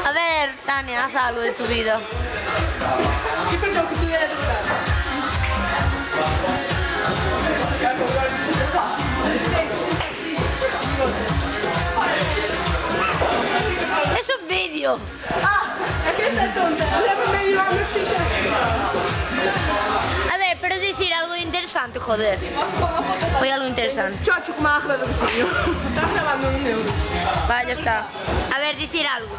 A ver, Tania, haz algo de tu vida. ¿Qué pensaba que tuviera que estar? Es un vídeo. Ah, es que está tonta. Me iba a decir. A ver, pero decir algo interesante, joder. Fue algo interesante. Chacho, como água do vizinho. Estás grabando €1. Vale, ya está. A ver, decir algo.